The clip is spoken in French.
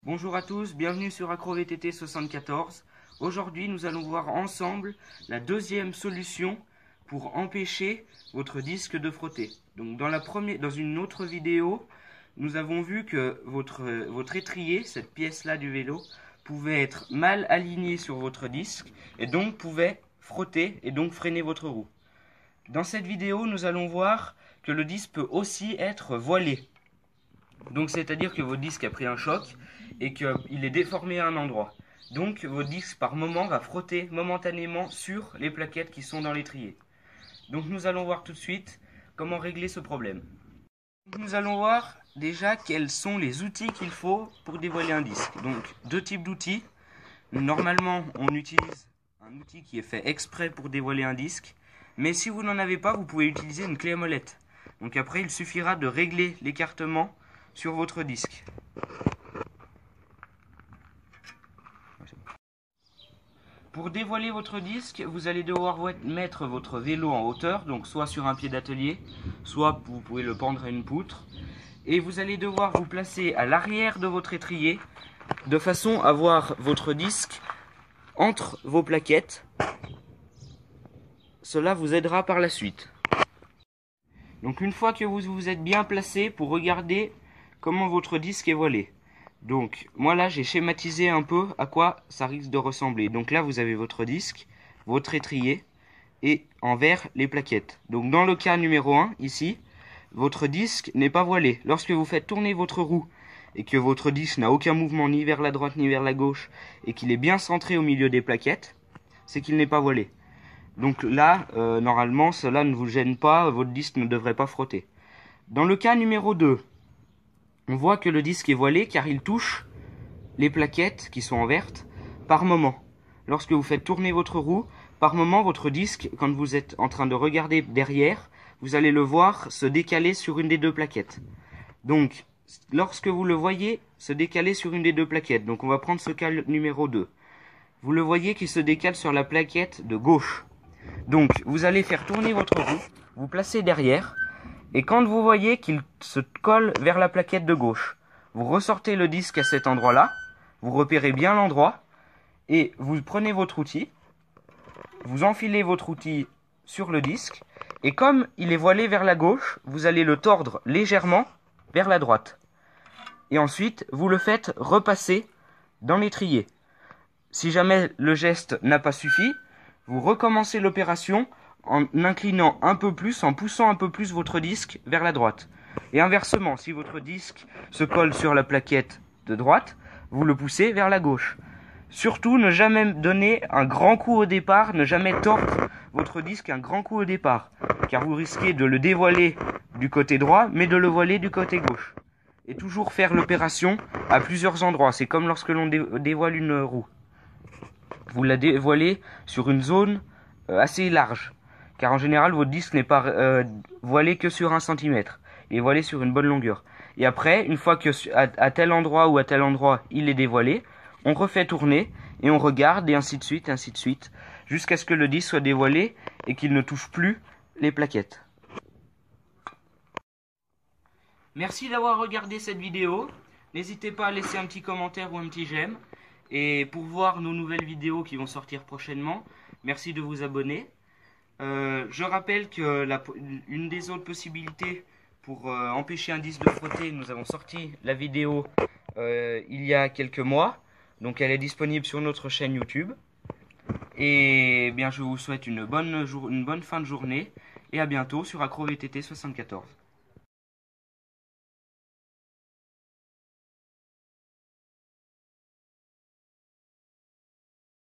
Bonjour à tous, bienvenue sur AcroVTT 74. Aujourd'hui, nous allons voir ensemble la deuxième solution pour empêcher votre disque de frotter. Donc dans une autre vidéo, nous avons vu que votre étrier, cette pièce-là du vélo, pouvait être mal aligné sur votre disque et donc pouvait frotter et donc freiner votre roue. Dans cette vidéo, nous allons voir que le disque peut aussi être voilé. Donc c'est-à-dire que votre disque a pris un choc et qu'il est déformé à un endroit. Donc votre disque par moment va frotter momentanément sur les plaquettes qui sont dans l'étrier. Donc nous allons voir tout de suite comment régler ce problème. Nous allons voir déjà quels sont les outils qu'il faut pour dévoiler un disque. Donc deux types d'outils. Normalement on utilise un outil qui est fait exprès pour dévoiler un disque. Mais si vous n'en avez pas, vous pouvez utiliser une clé à molette. Donc après il suffira de régler l'écartement sur votre disque. Pour dévoiler votre disque, vous allez devoir mettre votre vélo en hauteur, donc soit sur un pied d'atelier, soit vous pouvez le pendre à une poutre. Et vous allez devoir vous placer à l'arrière de votre étrier, de façon à avoir votre disque entre vos plaquettes. Cela vous aidera par la suite. Donc une fois que vous vous êtes bien placé pour regarder comment votre disque est voilé. Donc moi là j'ai schématisé un peu à quoi ça risque de ressembler. Donc là vous avez votre disque, votre étrier et en vert les plaquettes. Donc dans le cas numéro 1 ici, votre disque n'est pas voilé. Lorsque vous faites tourner votre roue et que votre disque n'a aucun mouvement ni vers la droite ni vers la gauche et qu'il est bien centré au milieu des plaquettes, c'est qu'il n'est pas voilé. Donc là, normalement cela ne vous gêne pas, votre disque ne devrait pas frotter. Dans le cas numéro 2, on voit que le disque est voilé car il touche les plaquettes qui sont en verte par moment. Lorsque vous faites tourner votre roue, par moment votre disque, quand vous êtes en train de regarder derrière, vous allez le voir se décaler sur une des deux plaquettes. Donc, lorsque vous le voyez se décaler sur une des deux plaquettes, donc on va prendre ce cas numéro 2. Vous le voyez qui se décale sur la plaquette de gauche. Donc, vous allez faire tourner votre roue, vous placez derrière, et quand vous voyez qu'il se colle vers la plaquette de gauche, vous ressortez le disque à cet endroit-là, vous repérez bien l'endroit, et vous prenez votre outil, vous enfilez votre outil sur le disque, et comme il est voilé vers la gauche, vous allez le tordre légèrement vers la droite. Et ensuite, vous le faites repasser dans l'étrier. Si jamais le geste n'a pas suffi, vous recommencez l'opération en inclinant un peu plus, en poussant un peu plus votre disque vers la droite. Et inversement, si votre disque se colle sur la plaquette de droite, vous le poussez vers la gauche. Surtout, ne jamais donner un grand coup au départ, ne jamais tordre votre disque un grand coup au départ, car vous risquez de le dévoiler du côté droit, mais de le voiler du côté gauche. Et toujours faire l'opération à plusieurs endroits, c'est comme lorsque l'on dévoile une roue. Vous la dévoilez sur une zone assez large. Car en général, votre disque n'est pas voilé que sur 1 cm. Il est voilé sur une bonne longueur. Et après, une fois que à tel endroit ou à tel endroit, il est dévoilé, on refait tourner et on regarde et ainsi de suite, jusqu'à ce que le disque soit dévoilé et qu'il ne touche plus les plaquettes. Merci d'avoir regardé cette vidéo. N'hésitez pas à laisser un petit commentaire ou un petit j'aime. Et pour voir nos nouvelles vidéos qui vont sortir prochainement, merci de vous abonner. Je rappelle que une des autres possibilités pour empêcher un disque de frotter, nous avons sorti la vidéo il y a quelques mois. Donc elle est disponible sur notre chaîne YouTube. Et bien je vous souhaite une bonne fin de journée et à bientôt sur AcroVTT 74.